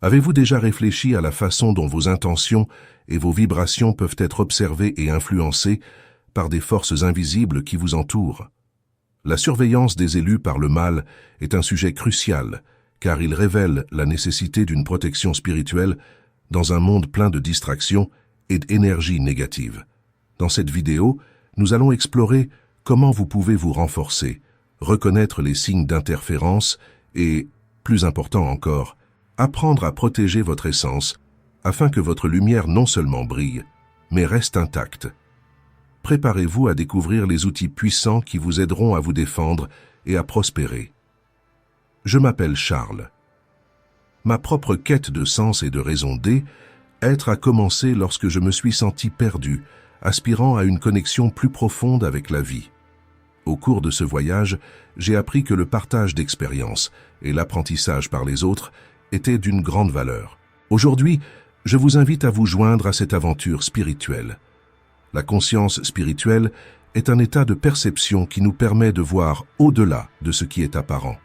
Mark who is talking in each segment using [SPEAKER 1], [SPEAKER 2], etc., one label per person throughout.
[SPEAKER 1] Avez-vous déjà réfléchi à la façon dont vos intentions et vos vibrations peuvent être observées et influencées par des forces invisibles qui vous entourent? La surveillance des élus par le mal est un sujet crucial, car il révèle la nécessité d'une protection spirituelle dans un monde plein de distractions et d'énergie négative. Dans cette vidéo, nous allons explorer comment vous pouvez vous renforcer, reconnaître les signes d'interférence et, plus important encore, apprendre à protéger votre essence afin que votre lumière non seulement brille, mais reste intacte. Préparez-vous à découvrir les outils puissants qui vous aideront à vous défendre et à prospérer. Je m'appelle Charles. Ma propre quête de sens et de raison d'être a commencé lorsque je me suis senti perdu, aspirant à une connexion plus profonde avec la vie. Au cours de ce voyage, j'ai appris que le partage d'expériences et l'apprentissage par les autres étaient d'une grande valeur. Aujourd'hui, je vous invite à vous joindre à cette aventure spirituelle. La conscience spirituelle est un état de perception qui nous permet de voir au-delà de ce qui est apparent.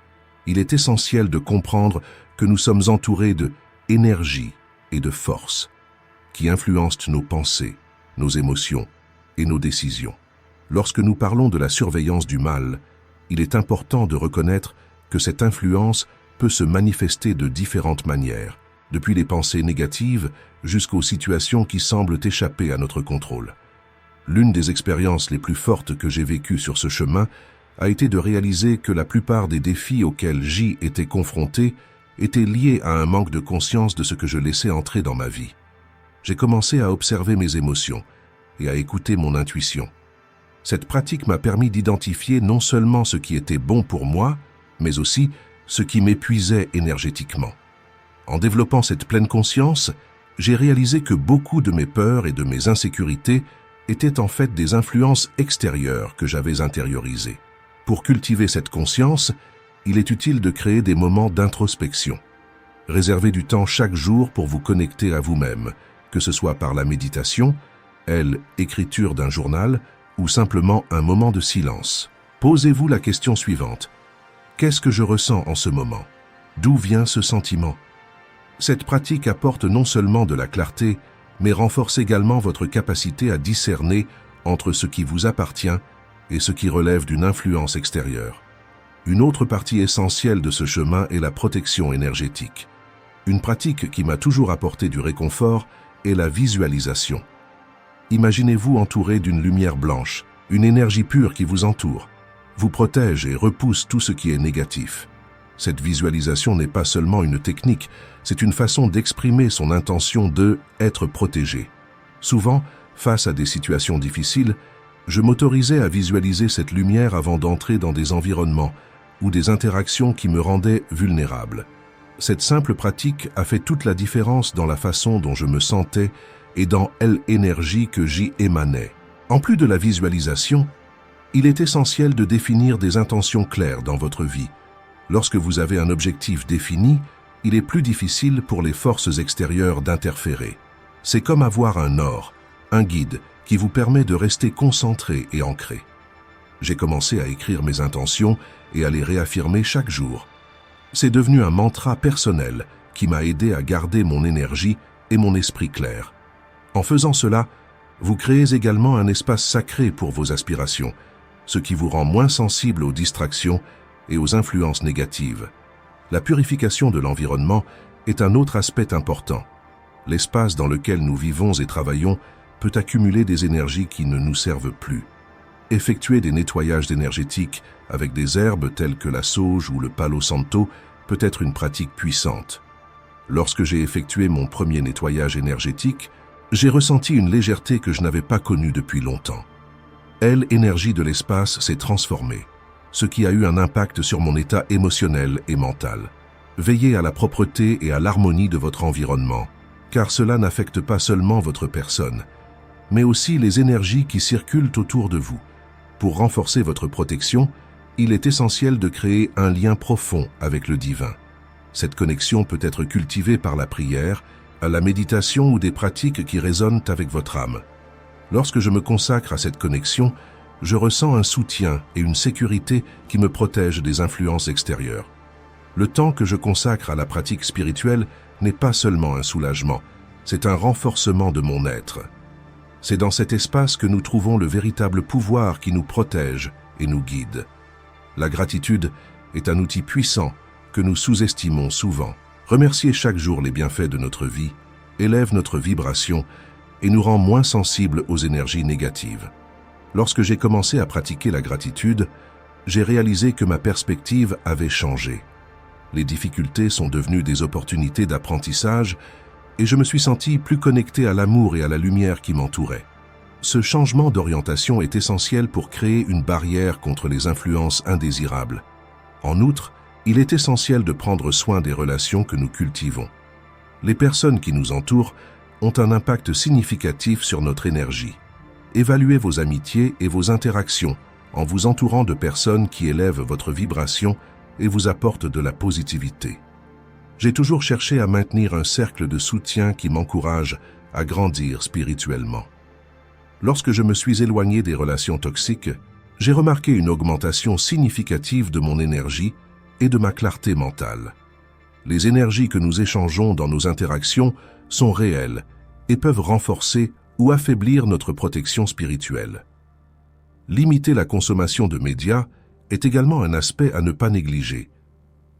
[SPEAKER 1] Il est essentiel de comprendre que nous sommes entourés de énergie et de force qui influencent nos pensées, nos émotions et nos décisions. Lorsque nous parlons de la surveillance du mal, il est important de reconnaître que cette influence peut se manifester de différentes manières, depuis les pensées négatives jusqu'aux situations qui semblent échapper à notre contrôle. L'une des expériences les plus fortes que j'ai vécues sur ce chemin a été de réaliser que la plupart des défis auxquels j'y étais confronté étaient liés à un manque de conscience de ce que je laissais entrer dans ma vie. J'ai commencé à observer mes émotions et à écouter mon intuition. Cette pratique m'a permis d'identifier non seulement ce qui était bon pour moi, mais aussi ce qui m'épuisait énergétiquement. En développant cette pleine conscience, j'ai réalisé que beaucoup de mes peurs et de mes insécurités étaient en fait des influences extérieures que j'avais intériorisées. Pour cultiver cette conscience, il est utile de créer des moments d'introspection. Réservez du temps chaque jour pour vous connecter à vous-même, que ce soit par la méditation, écriture d'un journal, ou simplement un moment de silence. Posez-vous la question suivante. Qu'est-ce que je ressens en ce moment? D'où vient ce sentiment? Cette pratique apporte non seulement de la clarté, mais renforce également votre capacité à discerner entre ce qui vous appartient et ce qui relève d'une influence extérieure. Une autre partie essentielle de ce chemin est la protection énergétique. Une pratique qui m'a toujours apporté du réconfort est la visualisation. Imaginez-vous entouré d'une lumière blanche, une énergie pure qui vous entoure, vous protège et repousse tout ce qui est négatif. Cette visualisation n'est pas seulement une technique, c'est une façon d'exprimer son intention d'être protégé. Souvent, face à des situations difficiles, je m'autorisais à visualiser cette lumière avant d'entrer dans des environnements ou des interactions qui me rendaient vulnérable. Cette simple pratique a fait toute la différence dans la façon dont je me sentais et dans l'énergie que j'y émanais. En plus de la visualisation, il est essentiel de définir des intentions claires dans votre vie. Lorsque vous avez un objectif défini, il est plus difficile pour les forces extérieures d'interférer. C'est comme avoir un or, un guide, qui vous permet de rester concentré et ancré. J'ai commencé à écrire mes intentions et à les réaffirmer chaque jour. C'est devenu un mantra personnel qui m'a aidé à garder mon énergie et mon esprit clair. En faisant cela, vous créez également un espace sacré pour vos aspirations, ce qui vous rend moins sensible aux distractions et aux influences négatives. La purification de l'environnement est un autre aspect important. L'espace dans lequel nous vivons et travaillons peut accumuler des énergies qui ne nous servent plus. Effectuer des nettoyages énergétiques avec des herbes telles que la sauge ou le palo santo peut être une pratique puissante. Lorsque j'ai effectué mon premier nettoyage énergétique, j'ai ressenti une légèreté que je n'avais pas connue depuis longtemps. L'énergie de l'espace s'est transformée, ce qui a eu un impact sur mon état émotionnel et mental. Veillez à la propreté et à l'harmonie de votre environnement, car cela n'affecte pas seulement votre personne, mais aussi les énergies qui circulent autour de vous. Pour renforcer votre protection, il est essentiel de créer un lien profond avec le divin. Cette connexion peut être cultivée par la prière, la méditation ou des pratiques qui résonnent avec votre âme. Lorsque je me consacre à cette connexion, je ressens un soutien et une sécurité qui me protègent des influences extérieures. Le temps que je consacre à la pratique spirituelle n'est pas seulement un soulagement, c'est un renforcement de mon être. C'est dans cet espace que nous trouvons le véritable pouvoir qui nous protège et nous guide. La gratitude est un outil puissant que nous sous-estimons souvent. Remercier chaque jour les bienfaits de notre vie élève notre vibration et nous rend moins sensibles aux énergies négatives. Lorsque j'ai commencé à pratiquer la gratitude, j'ai réalisé que ma perspective avait changé. Les difficultés sont devenues des opportunités d'apprentissage et je me suis senti plus connecté à l'amour et à la lumière qui m'entourait. Ce changement d'orientation est essentiel pour créer une barrière contre les influences indésirables. En outre, il est essentiel de prendre soin des relations que nous cultivons. Les personnes qui nous entourent ont un impact significatif sur notre énergie. Évaluez vos amitiés et vos interactions en vous entourant de personnes qui élèvent votre vibration et vous apportent de la positivité. J'ai toujours cherché à maintenir un cercle de soutien qui m'encourage à grandir spirituellement. Lorsque je me suis éloigné des relations toxiques, j'ai remarqué une augmentation significative de mon énergie et de ma clarté mentale. Les énergies que nous échangeons dans nos interactions sont réelles et peuvent renforcer ou affaiblir notre protection spirituelle. Limiter la consommation de médias est également un aspect à ne pas négliger.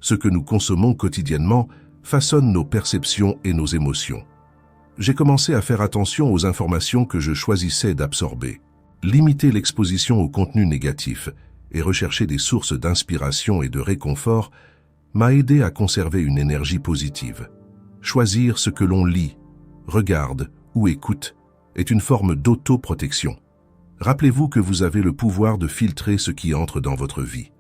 [SPEAKER 1] Ce que nous consommons quotidiennement façonne nos perceptions et nos émotions. J'ai commencé à faire attention aux informations que je choisissais d'absorber. Limiter l'exposition au contenu négatif et rechercher des sources d'inspiration et de réconfort m'a aidé à conserver une énergie positive. Choisir ce que l'on lit, regarde ou écoute est une forme d'autoprotection. Rappelez-vous que vous avez le pouvoir de filtrer ce qui entre dans votre vie.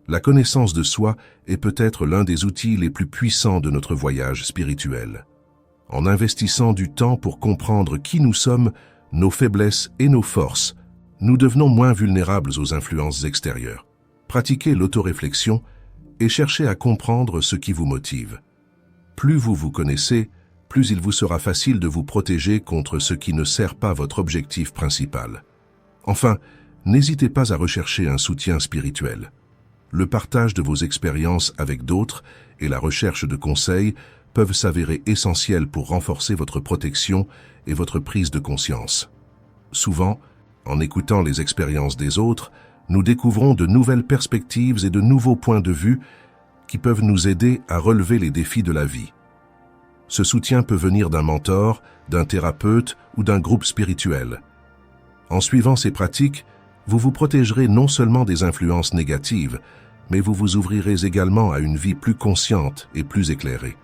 [SPEAKER 1] La connaissance de soi est peut-être l'un des outils les plus puissants de notre voyage spirituel. En investissant du temps pour comprendre qui nous sommes, nos faiblesses et nos forces, nous devenons moins vulnérables aux influences extérieures. Pratiquez l'autoréflexion et cherchez à comprendre ce qui vous motive. Plus vous vous connaissez, plus il vous sera facile de vous protéger contre ce qui ne sert pas votre objectif principal. Enfin, n'hésitez pas à rechercher un soutien spirituel. Le partage de vos expériences avec d'autres et la recherche de conseils peuvent s'avérer essentiels pour renforcer votre protection et votre prise de conscience. Souvent, en écoutant les expériences des autres, nous découvrons de nouvelles perspectives et de nouveaux points de vue qui peuvent nous aider à relever les défis de la vie. Ce soutien peut venir d'un mentor, d'un thérapeute ou d'un groupe spirituel. En suivant ces pratiques, vous vous protégerez non seulement des influences négatives, mais vous vous ouvrirez également à une vie plus consciente et plus éclairée.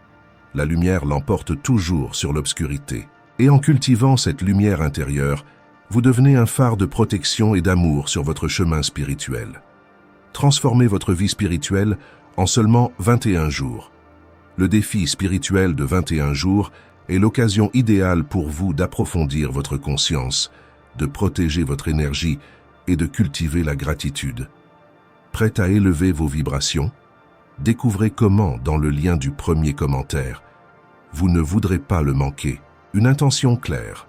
[SPEAKER 1] La lumière l'emporte toujours sur l'obscurité. Et en cultivant cette lumière intérieure, vous devenez un phare de protection et d'amour sur votre chemin spirituel. Transformez votre vie spirituelle en seulement 21 jours. Le défi spirituel de 21 jours est l'occasion idéale pour vous d'approfondir votre conscience, de protéger votre énergie et de cultiver la gratitude. Prêt à élever vos vibrations? Découvrez comment, dans le lien du premier commentaire, vous ne voudrez pas le manquer. Une intention claire.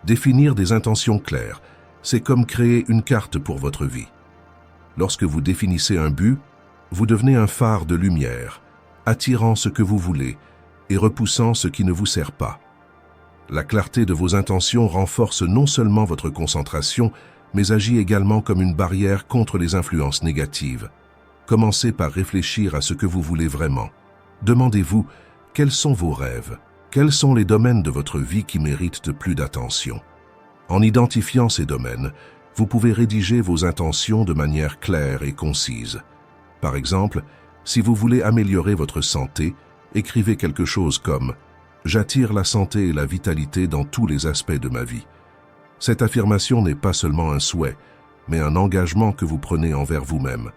[SPEAKER 1] Définir des intentions claires, c'est comme créer une carte pour votre vie. Lorsque vous définissez un but, vous devenez un phare de lumière, attirant ce que vous voulez et repoussant ce qui ne vous sert pas. La clarté de vos intentions renforce non seulement votre concentration, mais agit également comme une barrière contre les influences négatives. Commencez par réfléchir à ce que vous voulez vraiment. Demandez-vous, quels sont vos rêves? Quels sont les domaines de votre vie qui méritent plus d'attention? En identifiant ces domaines, vous pouvez rédiger vos intentions de manière claire et concise. Par exemple, si vous voulez améliorer votre santé, écrivez quelque chose comme « J'attire la santé et la vitalité dans tous les aspects de ma vie ». Cette affirmation n'est pas seulement un souhait, mais un engagement que vous prenez envers vous-même.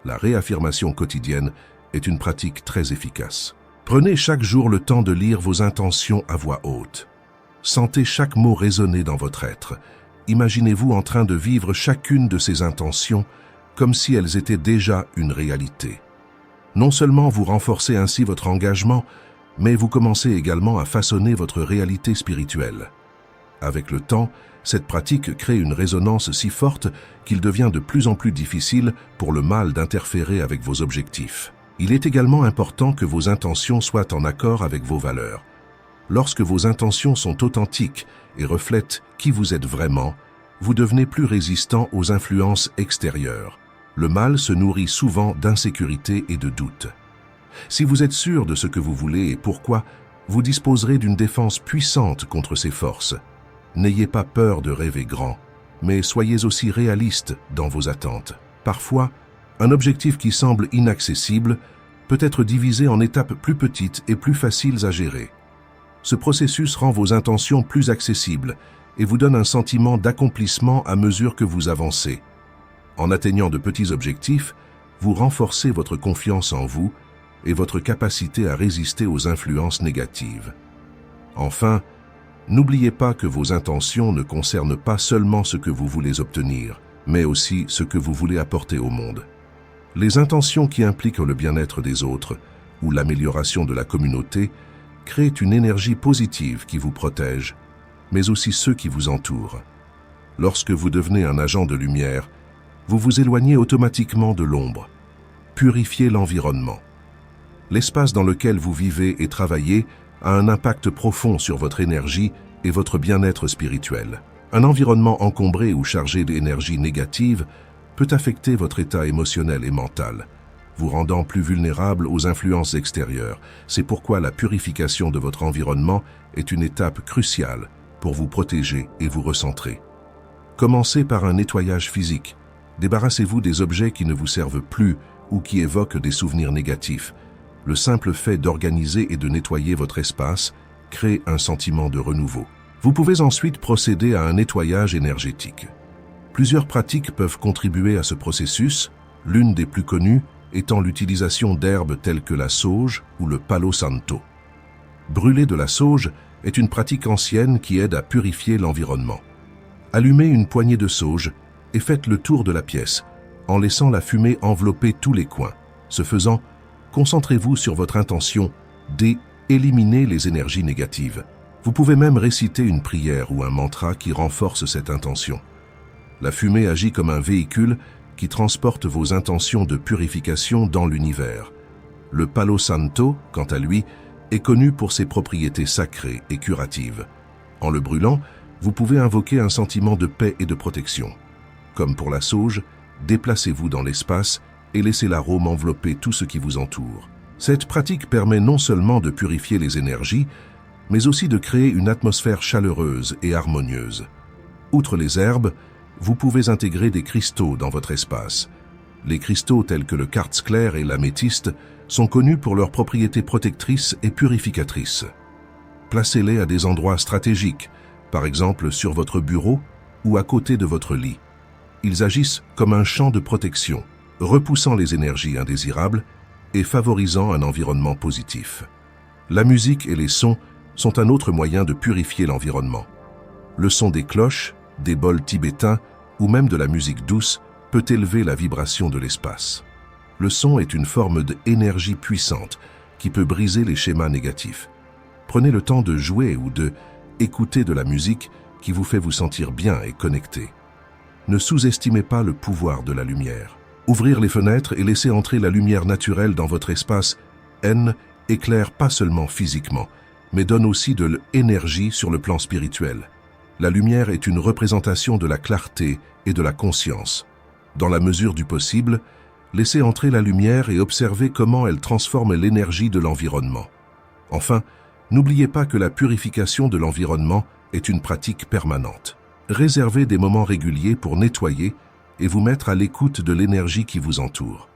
[SPEAKER 1] La réaffirmation quotidienne est une pratique très efficace. Prenez chaque jour le temps de lire vos intentions à voix haute. Sentez chaque mot résonner dans votre être. Imaginez-vous en train de vivre chacune de ces intentions comme si elles étaient déjà une réalité. Non seulement vous renforcez ainsi votre engagement, mais vous commencez également à façonner votre réalité spirituelle. Avec le temps, cette pratique crée une résonance si forte qu'il devient de plus en plus difficile pour le mal d'interférer avec vos objectifs. Il est également important que vos intentions soient en accord avec vos valeurs. Lorsque vos intentions sont authentiques et reflètent qui vous êtes vraiment, vous devenez plus résistant aux influences extérieures. Le mal se nourrit souvent d'insécurité et de doute. Si vous êtes sûr de ce que vous voulez et pourquoi, vous disposerez d'une défense puissante contre ces forces. N'ayez pas peur de rêver grand, mais soyez aussi réaliste dans vos attentes. Parfois, un objectif qui semble inaccessible peut être divisé en étapes plus petites et plus faciles à gérer. Ce processus rend vos intentions plus accessibles et vous donne un sentiment d'accomplissement à mesure que vous avancez. En atteignant de petits objectifs, vous renforcez votre confiance en vous et votre capacité à résister aux influences négatives. Enfin, n'oubliez pas que vos intentions ne concernent pas seulement ce que vous voulez obtenir, mais aussi ce que vous voulez apporter au monde. Les intentions qui impliquent le bien-être des autres ou l'amélioration de la communauté créent une énergie positive qui vous protège, mais aussi ceux qui vous entourent. Lorsque vous devenez un agent de lumière, vous vous éloignez automatiquement de l'ombre. Purifiez l'environnement. L'espace dans lequel vous vivez et travaillez a un impact profond sur votre énergie et votre bien-être spirituel. Un environnement encombré ou chargé d'énergie négative peut affecter votre état émotionnel et mental, vous rendant plus vulnérable aux influences extérieures. C'est pourquoi la purification de votre environnement est une étape cruciale pour vous protéger et vous recentrer. Commencez par un nettoyage physique. Débarrassez-vous des objets qui ne vous servent plus ou qui évoquent des souvenirs négatifs. Le simple fait d'organiser et de nettoyer votre espace crée un sentiment de renouveau. Vous pouvez ensuite procéder à un nettoyage énergétique. Plusieurs pratiques peuvent contribuer à ce processus, l'une des plus connues étant l'utilisation d'herbes telles que la sauge ou le palo santo. Brûler de la sauge est une pratique ancienne qui aide à purifier l'environnement. Allumez une poignée de sauge et faites le tour de la pièce, en laissant la fumée envelopper tous les coins. Ce faisant, concentrez-vous sur votre intention d'éliminer les énergies négatives. Vous pouvez même réciter une prière ou un mantra qui renforce cette intention. La fumée agit comme un véhicule qui transporte vos intentions de purification dans l'univers. Le Palo Santo, quant à lui, est connu pour ses propriétés sacrées et curatives. En le brûlant, vous pouvez invoquer un sentiment de paix et de protection. Comme pour la sauge, déplacez-vous dans l'espace et laissez l'arôme envelopper tout ce qui vous entoure. Cette pratique permet non seulement de purifier les énergies, mais aussi de créer une atmosphère chaleureuse et harmonieuse. Outre les herbes, vous pouvez intégrer des cristaux dans votre espace. Les cristaux tels que le quartz clair et l'améthyste sont connus pour leurs propriétés protectrices et purificatrices. Placez-les à des endroits stratégiques, par exemple sur votre bureau ou à côté de votre lit. Ils agissent comme un champ de protection, repoussant les énergies indésirables et favorisant un environnement positif. La musique et les sons sont un autre moyen de purifier l'environnement. Le son des cloches, des bols tibétains ou même de la musique douce peut élever la vibration de l'espace. Le son est une forme d'énergie puissante qui peut briser les schémas négatifs. Prenez le temps de jouer ou de écouter de la musique qui vous fait vous sentir bien et connecté. Ne sous-estimez pas le pouvoir de la lumière. Ouvrir les fenêtres et laisser entrer la lumière naturelle dans votre espace éclaire pas seulement physiquement, mais donne aussi de l'énergie sur le plan spirituel. La lumière est une représentation de la clarté et de la conscience. Dans la mesure du possible, laissez entrer la lumière et observez comment elle transforme l'énergie de l'environnement. Enfin, n'oubliez pas que la purification de l'environnement est une pratique permanente. Réservez des moments réguliers pour nettoyer et vous mettre à l'écoute de l'énergie qui vous entoure.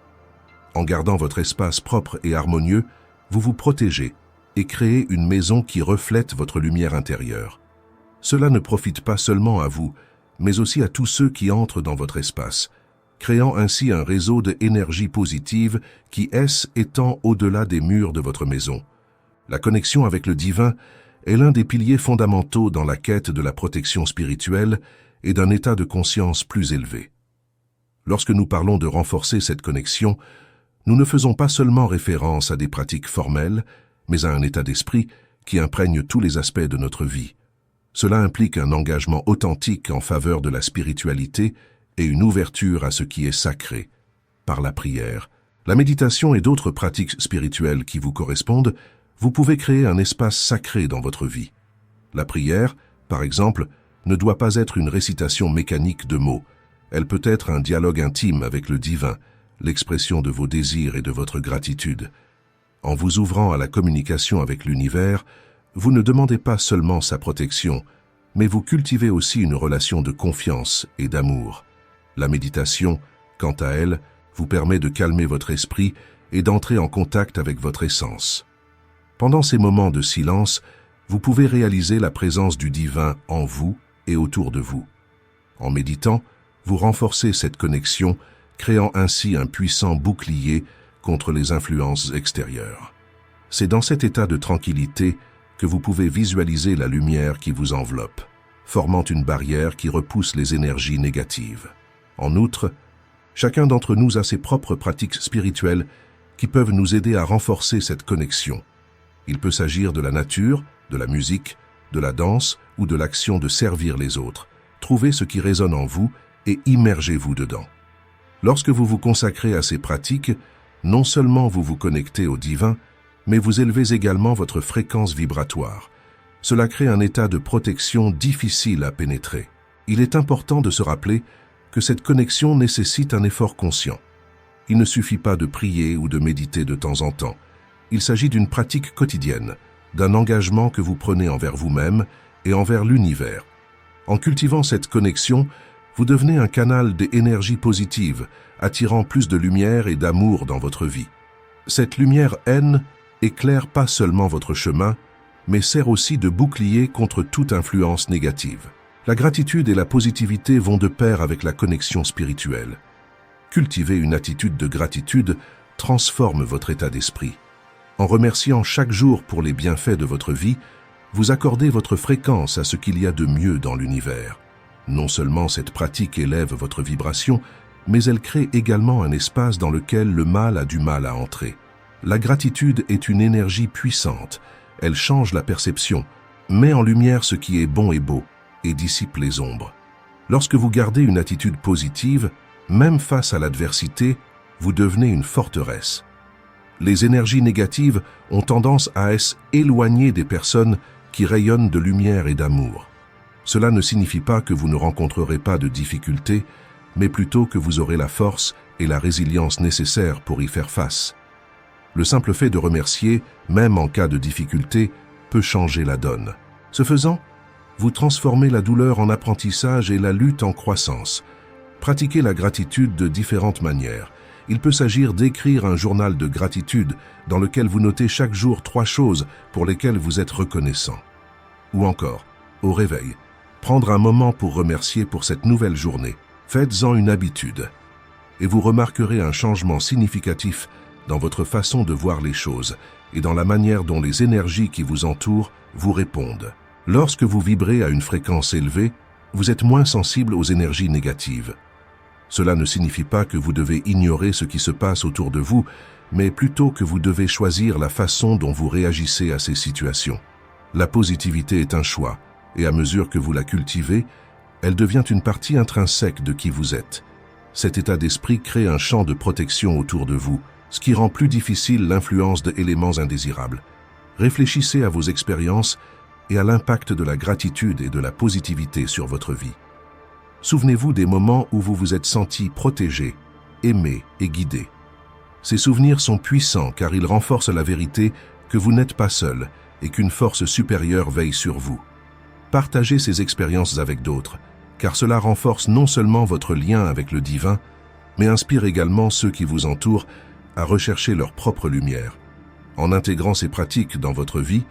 [SPEAKER 1] En gardant votre espace propre et harmonieux, vous vous protégez et créez une maison qui reflète votre lumière intérieure. Cela ne profite pas seulement à vous, mais aussi à tous ceux qui entrent dans votre espace, créant ainsi un réseau d'énergie positive qui étend au-delà des murs de votre maison. La connexion avec le divin est l'un des piliers fondamentaux dans la quête de la protection spirituelle et d'un état de conscience plus élevé. Lorsque nous parlons de renforcer cette connexion, nous ne faisons pas seulement référence à des pratiques formelles, mais à un état d'esprit qui imprègne tous les aspects de notre vie. Cela implique un engagement authentique en faveur de la spiritualité et une ouverture à ce qui est sacré, par la prière, La méditation et d'autres pratiques spirituelles qui vous correspondent, vous pouvez créer un espace sacré dans votre vie. La prière, par exemple, ne doit pas être une récitation mécanique de mots. Elle peut être un dialogue intime avec le divin, l'expression de vos désirs et de votre gratitude. En vous ouvrant à la communication avec l'univers, vous ne demandez pas seulement sa protection, mais vous cultivez aussi une relation de confiance et d'amour. La méditation, quant à elle, vous permet de calmer votre esprit et d'entrer en contact avec votre essence. Pendant ces moments de silence, vous pouvez réaliser la présence du divin en vous et autour de vous. En méditant, vous renforcez cette connexion, créant ainsi un puissant bouclier contre les influences extérieures. C'est dans cet état de tranquillité que vous pouvez visualiser la lumière qui vous enveloppe, formant une barrière qui repousse les énergies négatives. En outre, chacun d'entre nous a ses propres pratiques spirituelles qui peuvent nous aider à renforcer cette connexion. Il peut s'agir de la nature, de la musique, de la danse ou de l'action de servir les autres. Trouvez ce qui résonne en vous et immergez-vous dedans. Lorsque vous vous consacrez à ces pratiques, non seulement vous vous connectez au divin, mais vous élevez également votre fréquence vibratoire. Cela crée un état de protection difficile à pénétrer. Il est important de se rappeler que cette connexion nécessite un effort conscient. Il ne suffit pas de prier ou de méditer de temps en temps. Il s'agit d'une pratique quotidienne, d'un engagement que vous prenez envers vous-même et envers l'univers. En cultivant cette connexion, vous devenez un canal d'énergie positive, attirant plus de lumière et d'amour dans votre vie. Cette lumière haine éclaire pas seulement votre chemin, mais sert aussi de bouclier contre toute influence négative. La gratitude et la positivité vont de pair avec la connexion spirituelle. Cultiver une attitude de gratitude transforme votre état d'esprit. En remerciant chaque jour pour les bienfaits de votre vie, vous accordez votre fréquence à ce qu'il y a de mieux dans l'univers. Non seulement cette pratique élève votre vibration, mais elle crée également un espace dans lequel le mal a du mal à entrer. La gratitude est une énergie puissante. Elle change la perception, met en lumière ce qui est bon et beau, et dissipe les ombres. Lorsque vous gardez une attitude positive, même face à l'adversité, vous devenez une forteresse. Les énergies négatives ont tendance à s'éloigner des personnes qui rayonnent de lumière et d'amour. Cela ne signifie pas que vous ne rencontrerez pas de difficultés, mais plutôt que vous aurez la force et la résilience nécessaires pour y faire face. Le simple fait de remercier, même en cas de difficulté, peut changer la donne. Ce faisant, vous transformez la douleur en apprentissage et la lutte en croissance. Pratiquez la gratitude de différentes manières. Il peut s'agir d'écrire un journal de gratitude dans lequel vous notez chaque jour 3 choses pour lesquelles vous êtes reconnaissant. Ou encore, au réveil, prendre un moment pour remercier pour cette nouvelle journée. Faites-en une habitude. Et vous remarquerez un changement significatif dans votre façon de voir les choses et dans la manière dont les énergies qui vous entourent vous répondent. Lorsque vous vibrez à une fréquence élevée, vous êtes moins sensible aux énergies négatives. Cela ne signifie pas que vous devez ignorer ce qui se passe autour de vous, mais plutôt que vous devez choisir la façon dont vous réagissez à ces situations. La positivité est un choix, et à mesure que vous la cultivez, elle devient une partie intrinsèque de qui vous êtes. Cet état d'esprit crée un champ de protection autour de vous, ce qui rend plus difficile l'influence d'éléments indésirables. Réfléchissez à vos expériences et à l'impact de la gratitude et de la positivité sur votre vie. Souvenez-vous des moments où vous vous êtes senti protégé, aimé et guidé. Ces souvenirs sont puissants car ils renforcent la vérité que vous n'êtes pas seul et qu'une force supérieure veille sur vous. Partagez ces expériences avec d'autres, car cela renforce non seulement votre lien avec le divin, mais inspire également ceux qui vous entourent à rechercher leur propre lumière. En intégrant ces pratiques dans votre vie,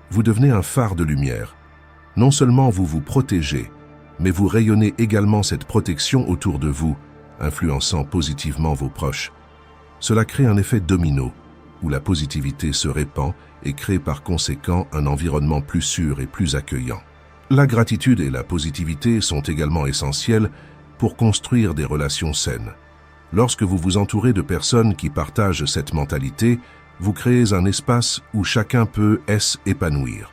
[SPEAKER 1] vous devenez un phare de lumière. Non seulement vous vous protégez, mais vous rayonnez également cette protection autour de vous, influençant positivement vos proches. Cela crée un effet domino, où la positivité se répand et crée par conséquent un environnement plus sûr et plus accueillant. La gratitude et la positivité sont également essentielles pour construire des relations saines. Lorsque vous vous entourez de personnes qui partagent cette mentalité, vous créez un espace où chacun peut s'épanouir.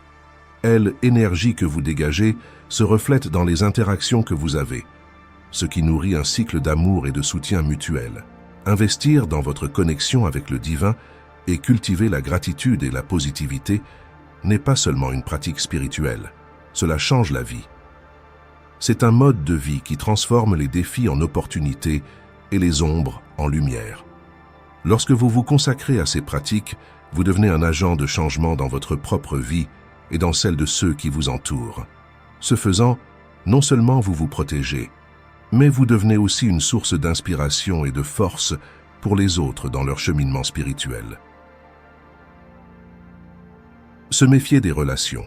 [SPEAKER 1] L'énergie que vous dégagez se reflète dans les interactions que vous avez, ce qui nourrit un cycle d'amour et de soutien mutuel. Investir dans votre connexion avec le divin et cultiver la gratitude et la positivité n'est pas seulement une pratique spirituelle, cela change la vie. C'est un mode de vie qui transforme les défis en opportunités et les ombres en lumière. Lorsque vous vous consacrez à ces pratiques, vous devenez un agent de changement dans votre propre vie et dans celle de ceux qui vous entourent. Ce faisant, non seulement vous vous protégez, mais vous devenez aussi une source d'inspiration et de force pour les autres dans leur cheminement spirituel. Se méfier des relations.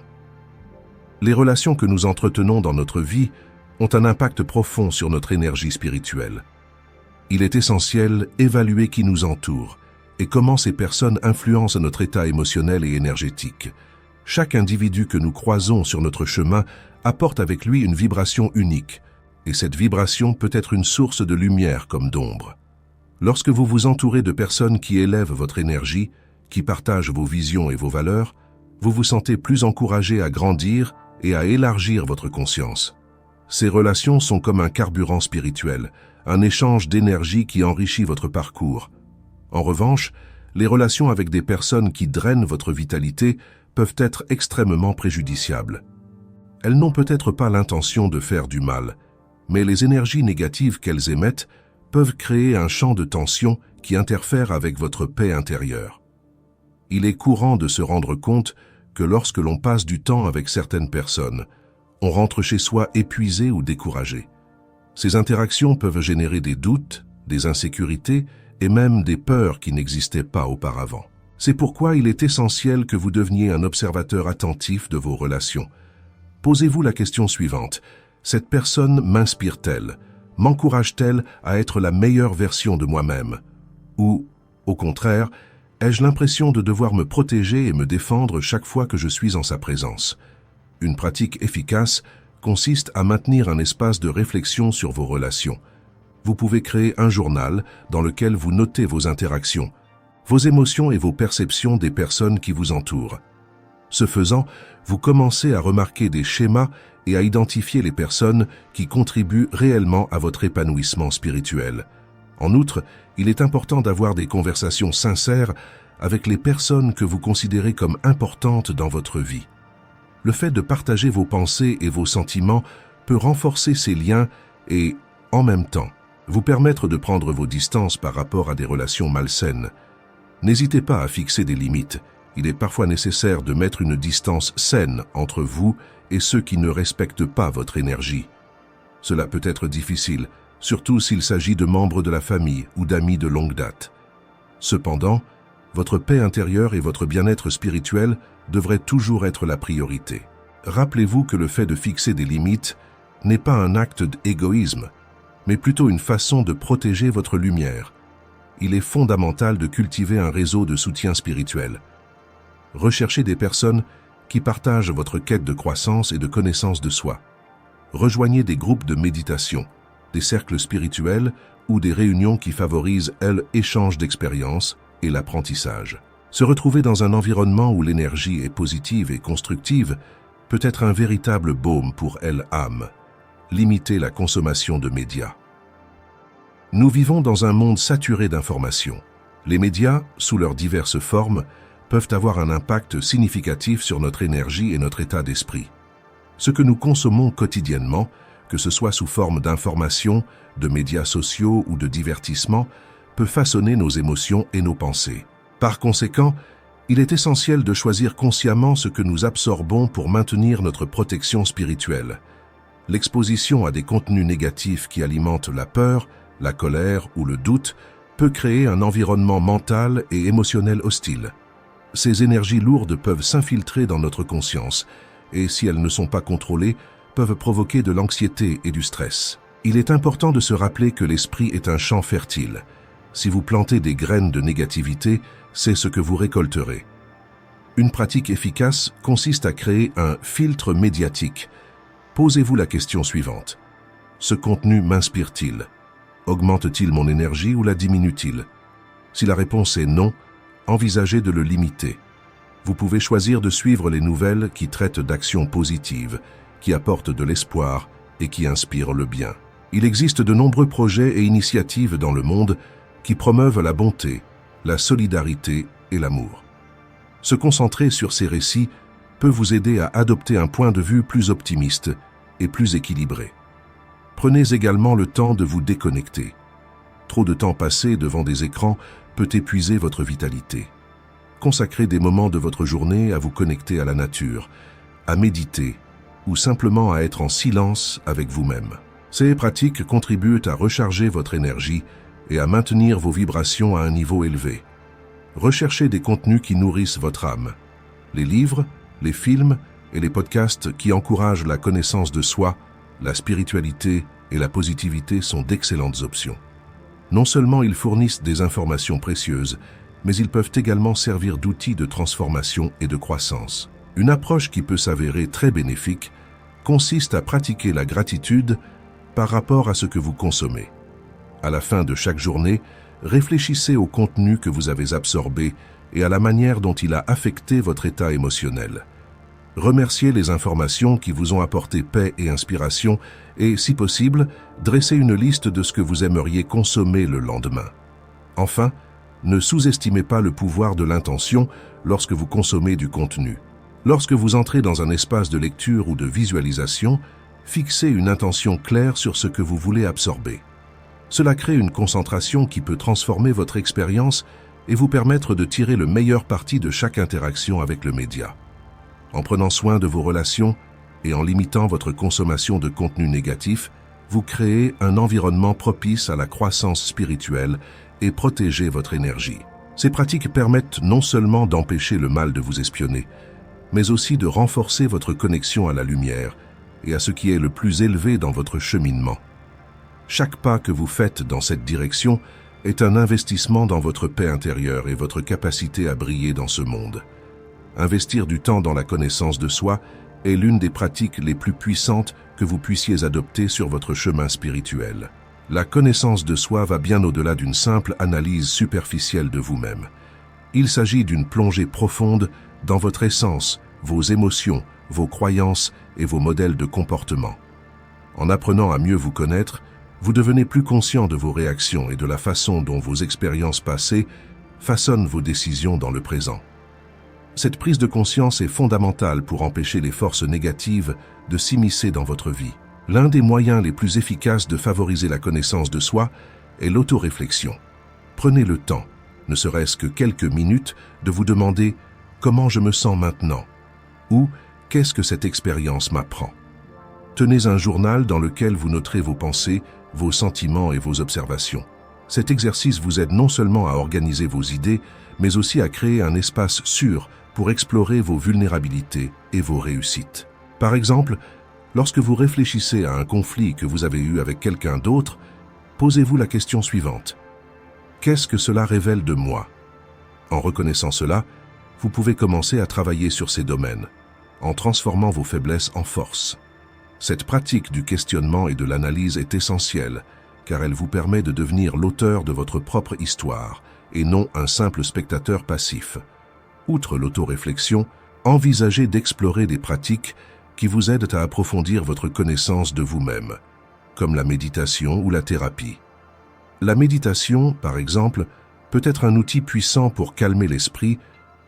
[SPEAKER 1] Les relations que nous entretenons dans notre vie ont un impact profond sur notre énergie spirituelle. Il est essentiel d'évaluer qui nous entoure et comment ces personnes influencent notre état émotionnel et énergétique. Chaque individu que nous croisons sur notre chemin apporte avec lui une vibration unique, et cette vibration peut être une source de lumière comme d'ombre. Lorsque vous vous entourez de personnes qui élèvent votre énergie, qui partagent vos visions et vos valeurs, vous vous sentez plus encouragé à grandir et à élargir votre conscience. Ces relations sont comme un carburant spirituel, un échange d'énergie qui enrichit votre parcours. En revanche, les relations avec des personnes qui drainent votre vitalité peuvent être extrêmement préjudiciables. Elles n'ont peut-être pas l'intention de faire du mal, mais les énergies négatives qu'elles émettent peuvent créer un champ de tension qui interfère avec votre paix intérieure. Il est courant de se rendre compte que lorsque l'on passe du temps avec certaines personnes, on rentre chez soi épuisé ou découragé. Ces interactions peuvent générer des doutes, des insécurités et même des peurs qui n'existaient pas auparavant. C'est pourquoi il est essentiel que vous deveniez un observateur attentif de vos relations. Posez-vous la question suivante. Cette personne m'inspire-t-elle? M'encourage-t-elle à être la meilleure version de moi-même? Ou, au contraire, ai-je l'impression de devoir me protéger et me défendre chaque fois que je suis en sa présence? Une pratique efficace consiste à maintenir un espace de réflexion sur vos relations. Vous pouvez créer un journal dans lequel vous notez vos interactions, vos émotions et vos perceptions des personnes qui vous entourent. Ce faisant, vous commencez à remarquer des schémas et à identifier les personnes qui contribuent réellement à votre épanouissement spirituel. En outre, il est important d'avoir des conversations sincères avec les personnes que vous considérez comme importantes dans votre vie. Le fait de partager vos pensées et vos sentiments peut renforcer ces liens et, en même temps, vous permettre de prendre vos distances par rapport à des relations malsaines. N'hésitez pas à fixer des limites. Il est parfois nécessaire de mettre une distance saine entre vous et ceux qui ne respectent pas votre énergie. Cela peut être difficile, surtout s'il s'agit de membres de la famille ou d'amis de longue date. Cependant, votre paix intérieure et votre bien-être spirituel devraient toujours être la priorité. Rappelez-vous que le fait de fixer des limites n'est pas un acte d'égoïsme, mais plutôt une façon de protéger votre lumière. Il est fondamental de cultiver un réseau de soutien spirituel. Recherchez des personnes qui partagent votre quête de croissance et de connaissance de soi. Rejoignez des groupes de méditation, des cercles spirituels ou des réunions qui favorisent l'échange d'expériences et l'apprentissage. Se retrouver dans un environnement où l'énergie est positive et constructive peut être un véritable baume pour l'âme. Limitez la consommation de médias. Nous vivons dans un monde saturé d'informations. Les médias, sous leurs diverses formes, peuvent avoir un impact significatif sur notre énergie et notre état d'esprit. Ce que nous consommons quotidiennement, que ce soit sous forme d'informations, de médias sociaux ou de divertissement, peut façonner nos émotions et nos pensées. Par conséquent, il est essentiel de choisir consciemment ce que nous absorbons pour maintenir notre protection spirituelle. L'exposition à des contenus négatifs qui alimentent la peur, la colère ou le doute peut créer un environnement mental et émotionnel hostile. Ces énergies lourdes peuvent s'infiltrer dans notre conscience et, si elles ne sont pas contrôlées, peuvent provoquer de l'anxiété et du stress. Il est important de se rappeler que l'esprit est un champ fertile. Si vous plantez des graines de négativité, c'est ce que vous récolterez. Une pratique efficace consiste à créer un filtre médiatique. Posez-vous la question suivante. Ce contenu m'inspire-t-il? Augmente-t-il mon énergie ou la diminue-t-il? Si la réponse est non, envisagez de le limiter. Vous pouvez choisir de suivre les nouvelles qui traitent d'actions positives, qui apportent de l'espoir et qui inspirent le bien. Il existe de nombreux projets et initiatives dans le monde qui promeuvent la bonté, la solidarité et l'amour. Se concentrer sur ces récits peut vous aider à adopter un point de vue plus optimiste et plus équilibré. Prenez également le temps de vous déconnecter. Trop de temps passé devant des écrans peut épuiser votre vitalité. Consacrez des moments de votre journée à vous connecter à la nature, à méditer ou simplement à être en silence avec vous-même. Ces pratiques contribuent à recharger votre énergie et à maintenir vos vibrations à un niveau élevé. Recherchez des contenus qui nourrissent votre âme. Les livres, les films et les podcasts qui encouragent la connaissance de soi, la spiritualité et la positivité sont d'excellentes options. Non seulement ils fournissent des informations précieuses, mais ils peuvent également servir d'outils de transformation et de croissance. Une approche qui peut s'avérer très bénéfique consiste à pratiquer la gratitude par rapport à ce que vous consommez. À la fin de chaque journée, réfléchissez au contenu que vous avez absorbé et à la manière dont il a affecté votre état émotionnel. Remerciez les informations qui vous ont apporté paix et inspiration et, si possible, dressez une liste de ce que vous aimeriez consommer le lendemain. Enfin, ne sous-estimez pas le pouvoir de l'intention lorsque vous consommez du contenu. Lorsque vous entrez dans un espace de lecture ou de visualisation, fixez une intention claire sur ce que vous voulez absorber. Cela crée une concentration qui peut transformer votre expérience et vous permettre de tirer le meilleur parti de chaque interaction avec le média. En prenant soin de vos relations et en limitant votre consommation de contenu négatif, vous créez un environnement propice à la croissance spirituelle et protégez votre énergie. Ces pratiques permettent non seulement d'empêcher le mal de vous espionner, mais aussi de renforcer votre connexion à la lumière et à ce qui est le plus élevé dans votre cheminement. Chaque pas que vous faites dans cette direction est un investissement dans votre paix intérieure et votre capacité à briller dans ce monde. Investir du temps dans la connaissance de soi est l'une des pratiques les plus puissantes que vous puissiez adopter sur votre chemin spirituel. La connaissance de soi va bien au-delà d'une simple analyse superficielle de vous-même. Il s'agit d'une plongée profonde dans votre essence, vos émotions, vos croyances et vos modèles de comportement. En apprenant à mieux vous connaître, vous devenez plus conscient de vos réactions et de la façon dont vos expériences passées façonnent vos décisions dans le présent. Cette prise de conscience est fondamentale pour empêcher les forces négatives de s'immiscer dans votre vie. L'un des moyens les plus efficaces de favoriser la connaissance de soi est l'autoréflexion. Prenez le temps, ne serait-ce que quelques minutes, de vous demander « Comment je me sens maintenant ?» ou « Qu'est-ce que cette expérience m'apprend ?» Tenez un journal dans lequel vous noterez vos pensées, vos sentiments et vos observations. Cet exercice vous aide non seulement à organiser vos idées, mais aussi à créer un espace sûr pour explorer vos vulnérabilités et vos réussites. Par exemple, lorsque vous réfléchissez à un conflit que vous avez eu avec quelqu'un d'autre, posez-vous la question suivante. Qu'est-ce que cela révèle de moi? En reconnaissant cela, vous pouvez commencer à travailler sur ces domaines, en transformant vos faiblesses en force. Cette pratique du questionnement et de l'analyse est essentielle, car elle vous permet de devenir l'auteur de votre propre histoire, et non un simple spectateur passif. Outre l'autoréflexion, envisagez d'explorer des pratiques qui vous aident à approfondir votre connaissance de vous-même, comme la méditation ou la thérapie. La méditation, par exemple, peut être un outil puissant pour calmer l'esprit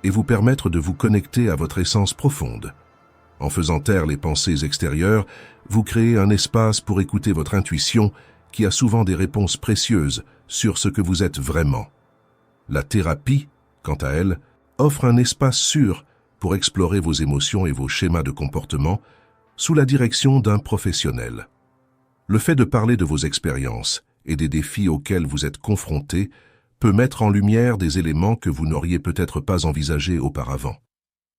[SPEAKER 1] et vous permettre de vous connecter à votre essence profonde. En faisant taire les pensées extérieures, vous créez un espace pour écouter votre intuition qui a souvent des réponses précieuses sur ce que vous êtes vraiment. La thérapie, quant à elle, offre un espace sûr pour explorer vos émotions et vos schémas de comportement sous la direction d'un professionnel. Le fait de parler de vos expériences et des défis auxquels vous êtes confrontés peut mettre en lumière des éléments que vous n'auriez peut-être pas envisagés auparavant.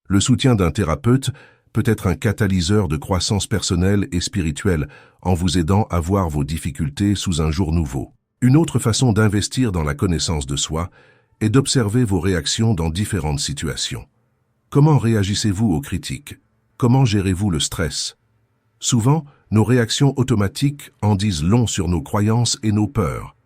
[SPEAKER 1] Le soutien d'un thérapeute peut être un catalyseur de croissance personnelle et spirituelle en vous aidant à voir vos difficultés sous un jour nouveau. Une autre façon d'investir dans la connaissance de soi est d'observer vos réactions dans différentes situations. Comment réagissez-vous aux critiques? Comment gérez-vous le stress? Souvent, nos réactions automatiques en disent long sur nos croyances et nos peurs.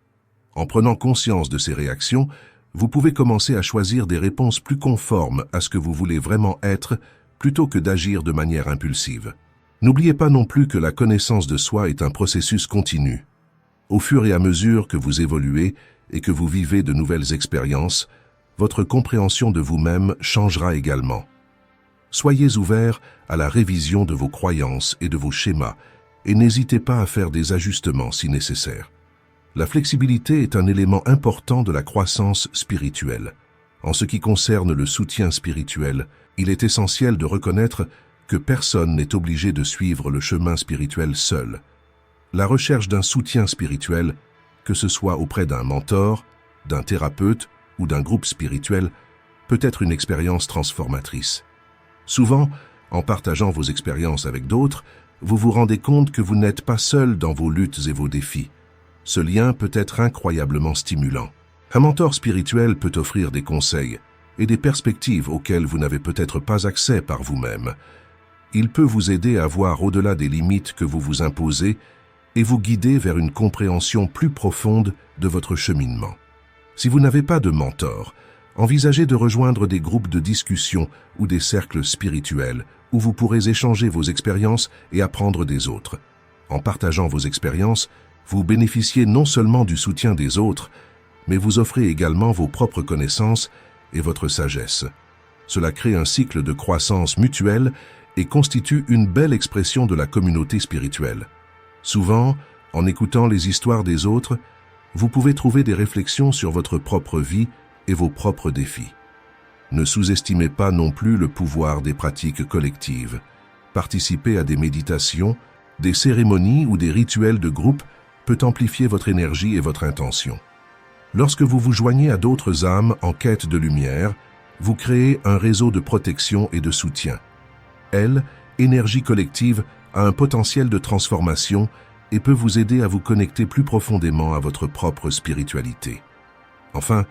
[SPEAKER 1] En prenant conscience de ces réactions, vous pouvez commencer à choisir des réponses plus conformes à ce que vous voulez vraiment être plutôt que d'agir de manière impulsive. N'oubliez pas non plus que la connaissance de soi est un processus continu. Au fur et à mesure que vous évoluez et que vous vivez de nouvelles expériences, votre compréhension de vous-même changera également. Soyez ouverts à la révision de vos croyances et de vos schémas et n'hésitez pas à faire des ajustements si nécessaire. La flexibilité est un élément important de la croissance spirituelle. En ce qui concerne le soutien spirituel, il est essentiel de reconnaître que personne n'est obligé de suivre le chemin spirituel seul. La recherche d'un soutien spirituel, que ce soit auprès d'un mentor, d'un thérapeute ou d'un groupe spirituel, peut être une expérience transformatrice. Souvent, en partageant vos expériences avec d'autres, vous vous rendez compte que vous n'êtes pas seul dans vos luttes et vos défis. Ce lien peut être incroyablement stimulant. Un mentor spirituel peut offrir des conseils et des perspectives auxquelles vous n'avez peut-être pas accès par vous-même. Il peut vous aider à voir au-delà des limites que vous vous imposez et vous guider vers une compréhension plus profonde de votre cheminement. Si vous n'avez pas de mentor, envisagez de rejoindre des groupes de discussion ou des cercles spirituels où vous pourrez échanger vos expériences et apprendre des autres. En partageant vos expériences, vous bénéficiez non seulement du soutien des autres, mais vous offrez également vos propres connaissances et votre sagesse. Cela crée un cycle de croissance mutuelle et constitue une belle expression de la communauté spirituelle. Souvent, en écoutant les histoires des autres, vous pouvez trouver des réflexions sur votre propre vie et vos propres défis. Ne sous-estimez pas non plus le pouvoir des pratiques collectives. Participer à des méditations, des cérémonies ou des rituels de groupe peut amplifier votre énergie et votre intention. Lorsque vous vous joignez à d'autres âmes en quête de lumière, vous créez un réseau de protection et de soutien. Elle, énergie collective, a un potentiel de transformation et peut vous aider à vous connecter plus profondément à votre propre spiritualité. Enfin,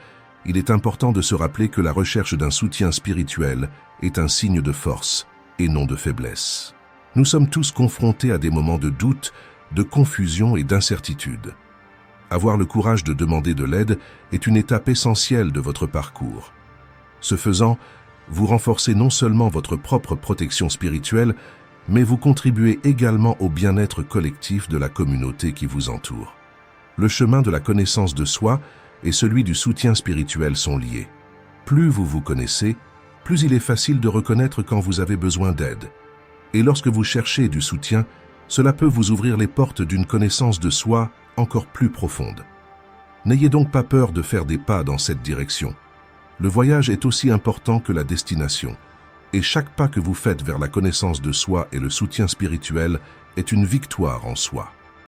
[SPEAKER 1] il est important de se rappeler que la recherche d'un soutien spirituel est un signe de force et non de faiblesse. Nous sommes tous confrontés à des moments de doute, de confusion et d'incertitude. Avoir le courage de demander de l'aide est une étape essentielle de votre parcours. Ce faisant, vous renforcez non seulement votre propre protection spirituelle, mais vous contribuez également au bien-être collectif de la communauté qui vous entoure. Le chemin de la connaissance de soi et celui du soutien spirituel sont liés. Plus vous vous connaissez, plus il est facile de reconnaître quand vous avez besoin d'aide. Et lorsque vous cherchez du soutien, cela peut vous ouvrir les portes d'une connaissance de soi encore plus profonde. N'ayez donc pas peur de faire des pas dans cette direction. Le voyage est aussi important que la destination, et chaque pas que vous faites vers la connaissance de soi et le soutien spirituel est une victoire en soi.